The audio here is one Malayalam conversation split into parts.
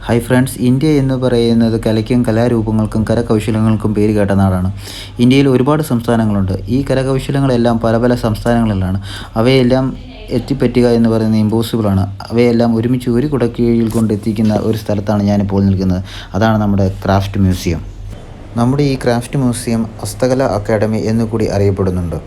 ഹായ് ഫ്രണ്ട്സ്, ഇന്ത്യ എന്ന് പറയുന്നത് കലയ്ക്കും കലാരൂപങ്ങൾക്കും കരകൗശലങ്ങൾക്കും പേരുകേട്ട നാടാണ്. ഇന്ത്യയിൽ ഒരുപാട് സംസ്ഥാനങ്ങളുണ്ട്. ഈ കരകൗശലങ്ങളെല്ലാം പല പല സംസ്ഥാനങ്ങളിലാണ്. അവയെല്ലാം എത്തിപ്പറ്റുക എന്ന് പറയുന്നത് ഇമ്പോസിബിളാണ്. അവയെല്ലാം ഒരുമിച്ച് ഒരു കുടക്കീഴിൽ കൊണ്ടെത്തിക്കുന്ന ഒരു സ്ഥലത്താണ് ഞാനിപ്പോൾ നിൽക്കുന്നത്. അതാണ് നമ്മുടെ ക്രാഫ്റ്റ് മ്യൂസിയം. നമ്മുടെ ഈ ക്രാഫ്റ്റ് മ്യൂസിയം ഹസ്തകല അക്കാദമി എന്നുകൂടി അറിയപ്പെടുന്നുണ്ട്.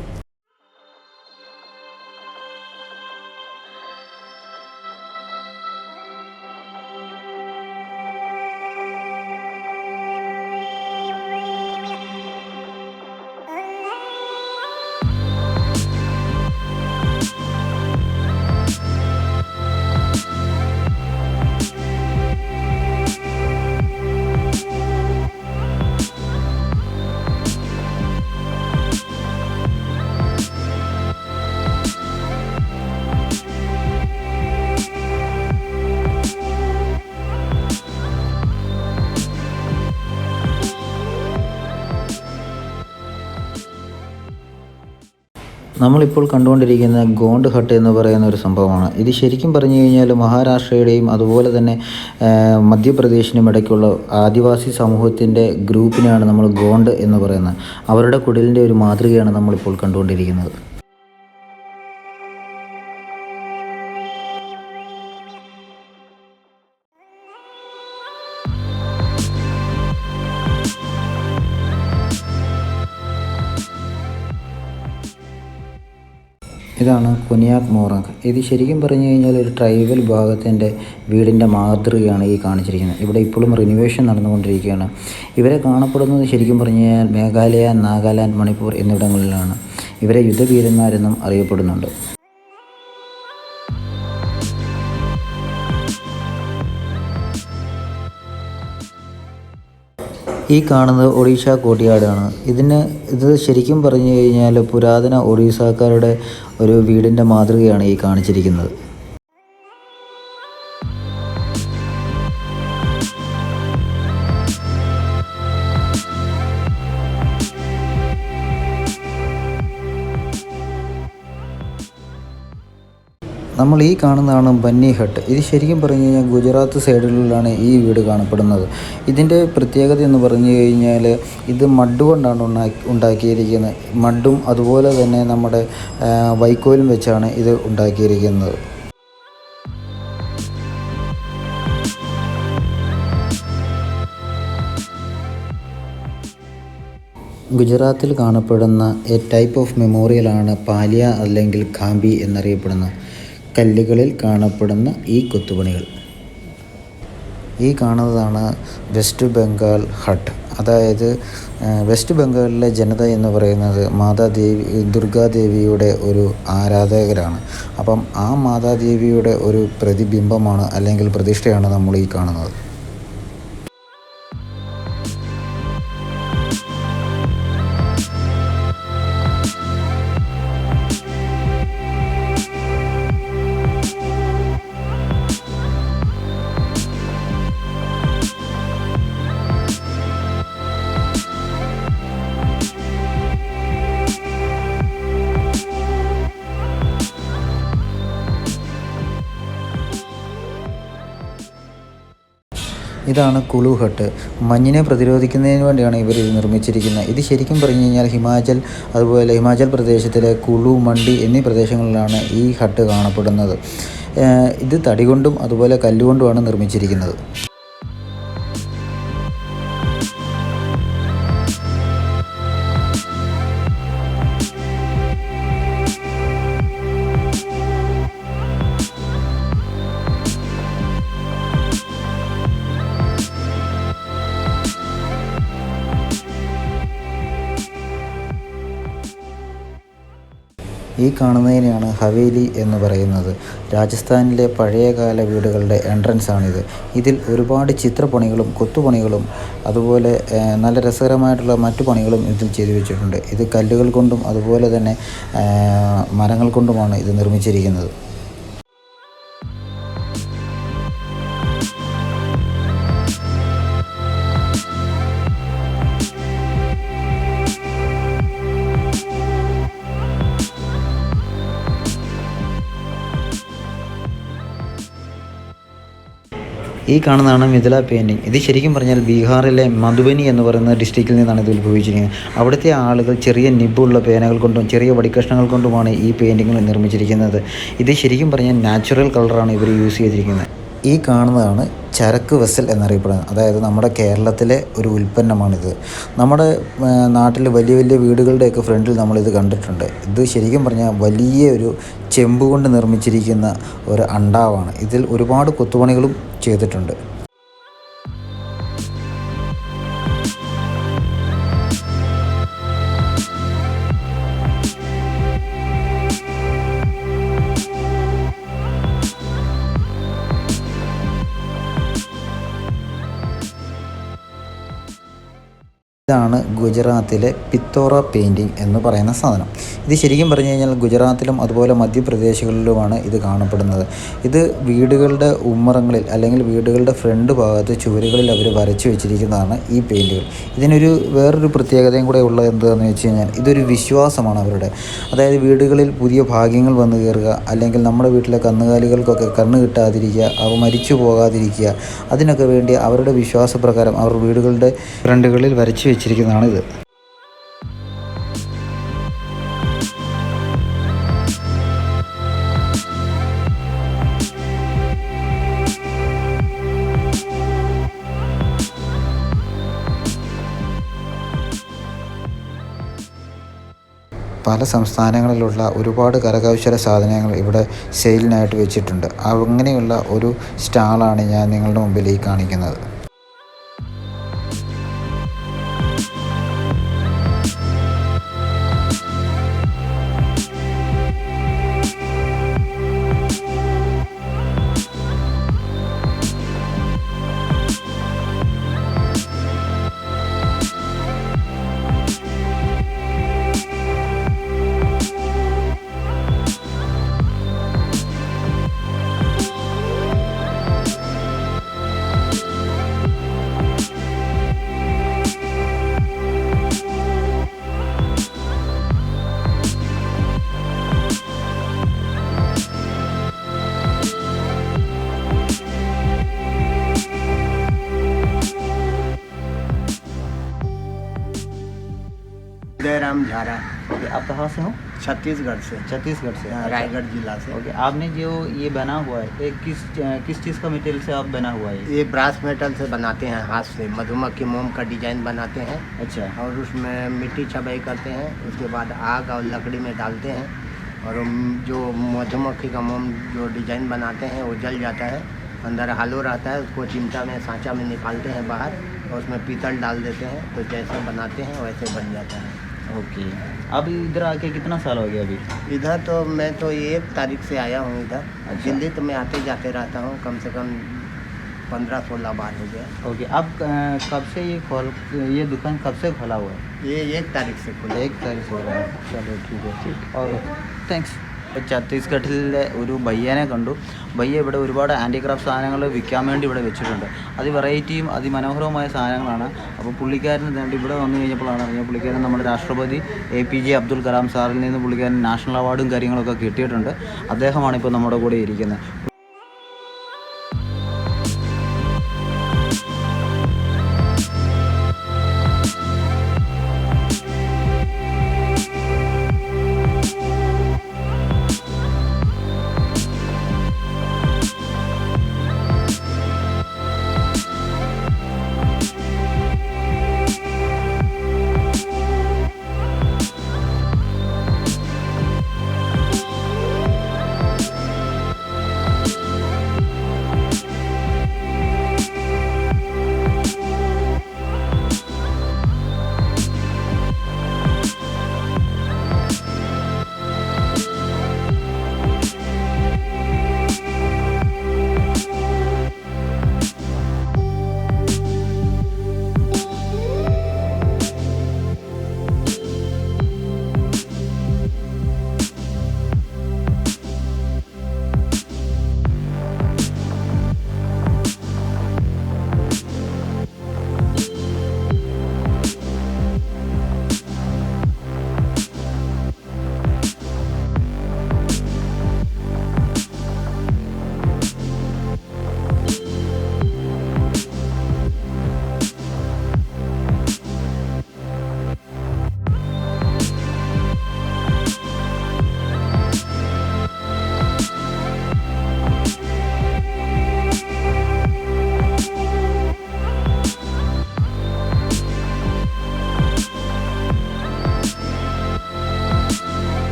നമ്മളിപ്പോൾ കണ്ടുകൊണ്ടിരിക്കുന്ന ഗോണ്ട് ഹട്ട് എന്ന് പറയുന്ന ഒരു സംഭവമാണ്. ഇത് ശരിക്കും പറഞ്ഞു കഴിഞ്ഞാൽ മഹാരാഷ്ട്രയുടെയും അതുപോലെ തന്നെ മധ്യപ്രദേശിനും ഇടയ്ക്കുള്ള ആദിവാസി സമൂഹത്തിൻ്റെ ഗ്രൂപ്പിനെയാണ് നമ്മൾ ഗോണ്ട് എന്ന് പറയുന്നത്. അവരുടെ കുടിലിൻ്റെ ഒരു മാതൃകയാണ് നമ്മളിപ്പോൾ കണ്ടുകൊണ്ടിരിക്കുന്നത്. ഇതാണ് കൊനിയാക് മോറാക്ക്. ഇത് ശരിക്കും പറഞ്ഞു കഴിഞ്ഞാൽ ഒരു ട്രൈബൽ വിഭാഗത്തിൻ്റെ വീടിൻ്റെ മാതൃകയാണ് ഈ കാണിച്ചിരിക്കുന്നത്. ഇവിടെ ഇപ്പോഴും റിനിവേഷൻ നടന്നുകൊണ്ടിരിക്കുകയാണ്. ഇവരെ കാണപ്പെടുന്നത് ശരിക്കും പറഞ്ഞു കഴിഞ്ഞാൽ മേഘാലയ, നാഗാലാൻഡ്, മണിപ്പൂർ എന്നിവിടങ്ങളിലാണ്. ഇവരെ യുദ്ധവീരന്മാരെന്നും അറിയപ്പെടുന്നുണ്ട്. ഈ കാണുന്നത് ഒഡീഷ കോട്ടിയാടാണ്. ഇത് ശരിക്കും പറഞ്ഞു കഴിഞ്ഞാൽ പുരാതന ഒഡീസക്കാരുടെ ഒരു വീടിൻ്റെ മാതൃകയാണ് ഈ കാണിച്ചിരിക്കുന്നത്. നമ്മൾ ഈ കാണുന്നതാണ് ബന്നി ഹട്ട്. ഇത് ശരിക്കും പറഞ്ഞു കഴിഞ്ഞാൽ ഗുജറാത്ത് സൈഡുകളിലാണ് ഈ വീട് കാണപ്പെടുന്നത്. ഇതിൻ്റെ പ്രത്യേകത എന്ന് പറഞ്ഞു കഴിഞ്ഞാൽ ഇത് മഡ് കൊണ്ടാണ് ഉണ്ടാക്കിയിരിക്കുന്നത്. മഡും അതുപോലെ തന്നെ നമ്മുടെ വൈക്കോലും വെച്ചാണ് ഇത് ഉണ്ടാക്കിയിരിക്കുന്നത്. ഗുജറാത്തിൽ കാണപ്പെടുന്ന എ ടൈപ്പ് ഓഫ് മെമ്മോറിയലാണ് പാലിയ അല്ലെങ്കിൽ ഖാമ്പി എന്നറിയപ്പെടുന്ന കല്ലുകളിൽ കാണപ്പെടുന്ന ഈ കൊത്തുപണികൾ. ഈ കാണുന്നതാണ് വെസ്റ്റ് ബംഗാൾ ഹട്ട്. അതായത് വെസ്റ്റ് ബംഗാളിലെ ജനത എന്ന് പറയുന്നത് ദുർഗാദേവിയുടെ ഒരു ആരാധകരാണ്. അപ്പം ആ മാതാദേവിയുടെ ഒരു പ്രതിബിംബമാണ് അല്ലെങ്കിൽ പ്രതിഷ്ഠയാണ് നമ്മൾ ഈ കാണുന്നത്. ഇതാണ് കുളു ഹട്ട്. മഞ്ഞിനെ പ്രതിരോധിക്കുന്നതിന് വേണ്ടിയാണ് ഇവർ ഇത് നിർമ്മിച്ചിരിക്കുന്നത്. ഇത് ശരിക്കും പറഞ്ഞു കഴിഞ്ഞാൽ അതുപോലെ ഹിമാചൽ പ്രദേശത്തിലെ കുളു, മണ്ഡി എന്നീ പ്രദേശങ്ങളിലാണ് ഈ ഹട്ട് കാണപ്പെടുന്നത്. ഇത് തടി കൊണ്ടും അതുപോലെ കല്ലുകൊണ്ടുമാണ് നിർമ്മിച്ചിരിക്കുന്നത്. ഈ കാണുന്നതിനെയാണ് ഹവേലി എന്ന് പറയുന്നത്. രാജസ്ഥാനിലെ പഴയകാല വീടുകളുടെ എൻട്രൻസ് ആണിത്. ഇതിൽ ഒരുപാട് ചിത്രപ്പണികളും കൊത്തുപണികളും അതുപോലെ നല്ല രസകരമായിട്ടുള്ള മറ്റു പണികളും ഇതിൽ ചെയ്തു വെച്ചിട്ടുണ്ട്. ഇത് കല്ലുകൾ കൊണ്ടും അതുപോലെ തന്നെ മരങ്ങൾ കൊണ്ടുമാണ് ഇത് നിർമ്മിച്ചിരിക്കുന്നത്. ഈ കാണുന്നതാണ് മിഥില പെയിൻറ്റിങ്. ഇത് ശരിക്കും പറഞ്ഞാൽ ബീഹാറിലെ മധുബനി എന്ന് പറയുന്ന ഡിസ്ട്രിക്റ്റിൽ നിന്നാണ് ഇത് ഉത്ഭവിച്ചിരിക്കുന്നത്. അവിടുത്തെ ആളുകൾ ചെറിയ നിബുള്ള പേനകൾ കൊണ്ടും ചെറിയ വടിക്കഷ്ണങ്ങൾ കൊണ്ടുമാണ് ഈ പെയിൻറ്റിങ്ങുകൾ നിർമ്മിച്ചിരിക്കുന്നത്. ഇത് ശരിക്കും പറഞ്ഞാൽ നാച്ചുറൽ കളറാണ് ഇവർ യൂസ് ചെയ്തിരിക്കുന്നത്. ഈ കാണുന്നതാണ് ചരക്ക് വെസൽ എന്നറിയപ്പെടുന്നത്. അതായത് നമ്മുടെ കേരളത്തിലെ ഒരു ഉൽപ്പന്നമാണിത്. നമ്മുടെ നാട്ടിൽ വലിയ വലിയ വീടുകളുടെയൊക്കെ ഫ്രണ്ടിൽ നമ്മളിത് കണ്ടിട്ടുണ്ട്. ഇത് ശരിക്കും പറഞ്ഞാൽ വലിയ ഒരു ചെമ്പ് കൊണ്ട് നിർമ്മിച്ചിരിക്കുന്ന ഒരു അണ്ടാവാണ്. ഇതിൽ ഒരുപാട് കൊത്തുപണികളും ചെയ്തിട്ടുണ്ട്. ഇതാണ് ഗുജറാത്തിലെ പിത്തോറ പെയിൻറ്റിങ് എന്ന് പറയുന്ന സാധനം. ഇത് ശരിക്കും പറഞ്ഞു കഴിഞ്ഞാൽ ഗുജറാത്തിലും അതുപോലെ മധ്യപ്രദേശുകളിലുമാണ് ഇത് കാണപ്പെടുന്നത്. ഇത് വീടുകളുടെ ഉമ്മറങ്ങളിൽ അല്ലെങ്കിൽ വീടുകളുടെ ഫ്രണ്ട് ഭാഗത്ത് ചുവരുകളിൽ അവർ വരച്ചു വെച്ചിരിക്കുന്നതാണ് ഈ പെയിൻറ്റുകൾ. ഇതിനൊരു വേറൊരു പ്രത്യേകതയും കൂടെ ഉള്ളത് എന്താണെന്ന് വെച്ച് കഴിഞ്ഞാൽ ഇതൊരു വിശ്വാസമാണ് അവരുടെ. അതായത് വീടുകളിൽ പുതിയ ഭാഗ്യങ്ങൾ വന്നു കയറുക, അല്ലെങ്കിൽ നമ്മുടെ വീട്ടിലെ കന്നുകാലികൾക്കൊക്കെ കണ്ണ് കിട്ടാതിരിക്കുക, അവ മരിച്ചു പോകാതിരിക്കുക, അതിനൊക്കെ വേണ്ടി അവരുടെ വിശ്വാസപ്രകാരം അവർ വീടുകളുടെ ഫ്രണ്ടുകളിൽ വരച്ചു വെച്ചിരിക്കുന്നതാണിത്. പല സംസ്ഥാനങ്ങളിലുള്ള ഒരുപാട് കരകൗശല സാധനങ്ങൾ ഇവിടെ സെയിലിനായിട്ട് വെച്ചിട്ടുണ്ട്. അങ്ങനെയുള്ള ഒരു സ്റ്റാളാണ് ഞാൻ നിങ്ങളുടെ മുമ്പിൽ ഈ കാണിക്കുന്നത്. जयराम झारा। ओके, आप कहाँ से हो? छत्तीसगढ़ से। छत्तीसगढ़ से। रायगढ़ जिला से। ओके, आपने जो ये बना हुआ है ये किस चीज़ का मटेरियल से आप बना हुआ है? ये ब्रास मेटल से बनाते हैं, हाथ से मधुमक्खी मोम का डिजाइन बनाते हैं। अच्छा। और उसमें मिट्टी छपाई करते हैं, उसके बाद आग और लकड़ी में डालते हैं और जो मधुमक्खी का मोम जो डिजाइन बनाते हैं वो जल जाता है, अंदर हालो रहता है, उसको चिमटा में सांचा में निकालते हैं बाहर और उसमें पीतल डाल देते हैं, तो जैसे बनाते हैं वैसे बन जाता है। ओके, अब इधर आके कितना साल हो गया अभी? इधर तो मैं तो 1 तारीख से आया हूँ इधर। अच्छा। दिल्ली तो मैं आते जाते रहता हूँ, कम से कम 15-16 बार हो गया। ओके, आप कब से ये दुकान कब से खोला हुआ है? ये 1 तारीख से खुला। 1 तारीख से खोला है। चलो ठीक है, ठीक। और താങ്ക്സ്. ഛത്തീസ്ഗഡിലെ ഒരു ബയ്യനെ കണ്ടു. ബയ്യ ഇവിടെ ഒരുപാട് ഹാൻഡിക്രാഫ്റ്റ് സാധനങ്ങൾ വിൽക്കാൻ വേണ്ടി ഇവിടെ വെച്ചിട്ടുണ്ട്. അതിവെറൈറ്റിയും അതിമനോഹരവുമായ സാധനങ്ങളാണ്. അപ്പോൾ പുള്ളിക്കാരൻ വേണ്ടി ഇവിടെ വന്നു കഴിഞ്ഞപ്പോഴാണ് അറിഞ്ഞത് പുള്ളിക്കാരൻ നമ്മുടെ രാഷ്ട്രപതി APJ അബ്ദുൽ കലാം സാറിൽ നിന്ന് പുള്ളിക്കാരൻ നാഷണൽ അവാർഡും കാര്യങ്ങളൊക്കെ കിട്ടിയിട്ടുണ്ട്. അദ്ദേഹമാണ് ഇപ്പോൾ നമ്മുടെ കൂടെ ഇരിക്കുന്നത്.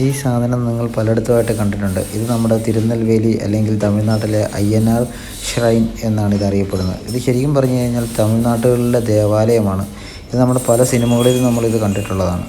ഈ സാധനം നിങ്ങൾ പലയിടത്തുമായിട്ട് കണ്ടിട്ടുണ്ട്. ഇത് നമ്മുടെ തിരുനെൽവേലി അല്ലെങ്കിൽ തമിഴ്നാട്ടിലെ അയ്യനാർ ഷ്രൈൻ എന്നാണ് ഇത് അറിയപ്പെടുന്നത്. ഇത് ശരിക്കും പറഞ്ഞു കഴിഞ്ഞാൽ തമിഴ്നാട്ടുകളിലെ ദേവാലയമാണ്. ഇത് നമ്മുടെ പല സിനിമകളിലും നമ്മളിത് കണ്ടിട്ടുള്ളതാണ്.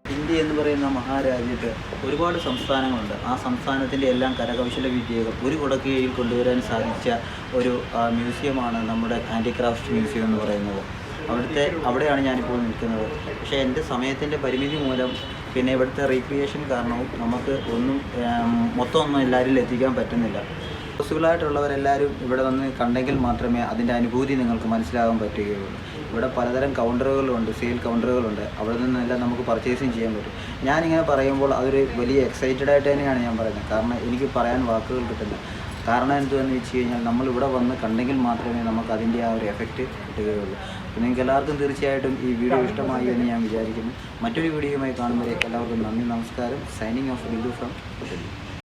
ഇന്ത്യ എന്ന് പറയുന്ന മഹാരാജ്യത്ത് ഒരുപാട് സംസ്ഥാനങ്ങളുണ്ട്. ആ സംസ്ഥാനത്തിൻ്റെ എല്ലാം കരകൗശല വിദ്യകൾ ഒരു കുടക്കീഴിൽ കൊണ്ടുവരാൻ സാധിച്ച ഒരു മ്യൂസിയമാണ് നമ്മുടെ ഹാൻഡിക്രാഫ്റ്റ് മ്യൂസിയം എന്ന് പറയുന്നത്. അവിടെയാണ് ഞാനിപ്പോൾ നിൽക്കുന്നത്. പക്ഷേ എൻ്റെ സമയത്തിൻ്റെ പരിമിതി മൂലം പിന്നെ ഇവിടുത്തെ റീക്രിയേഷൻ കാരണവും നമുക്ക് മൊത്തമൊന്നും എല്ലാവരിലും എത്തിക്കാൻ പറ്റുന്നില്ല. പോസിബിളായിട്ടുള്ളവരെല്ലാവരും ഇവിടെ വന്ന് കണ്ടെങ്കിൽ മാത്രമേ അതിൻ്റെ അനുഭൂതി നിങ്ങൾക്ക് മനസ്സിലാകാൻ പറ്റുകയുള്ളൂ. ഇവിടെ പലതരം കൗണ്ടറുകളുണ്ട്, സെയിൽ കൗണ്ടറുകളുണ്ട്. അവിടെ നിന്നെല്ലാം നമുക്ക് പർച്ചേസിങ് ചെയ്യാൻ പറ്റും. ഞാനിങ്ങനെ പറയുമ്പോൾ അതൊരു വലിയ എക്സൈറ്റഡ് ആയിട്ട് തന്നെയാണ് ഞാൻ പറയുന്നത്. കാരണം എനിക്ക് പറയാൻ വാക്കുകൾ കിട്ടുന്നില്ല. കാരണം എന്തുവെന്ന് വെച്ച് കഴിഞ്ഞാൽ നമ്മളിവിടെ വന്ന് കണ്ടെങ്കിൽ മാത്രമേ നമുക്ക് അതിൻ്റെ ആ ഒരു എഫക്റ്റ് കിട്ടുകയുള്ളൂ. അപ്പോൾ നിങ്ങൾക്ക് എല്ലാവർക്കും തീർച്ചയായിട്ടും ഈ വീഡിയോ ഇഷ്ടമായി എന്ന് ഞാൻ വിചാരിക്കുന്നു. മറ്റൊരു വീഡിയോയുമായി കാണുമ്പോഴേക്ക് എല്ലാവർക്കും നന്ദി, നമസ്കാരം. Signing off Bindu from Delhi.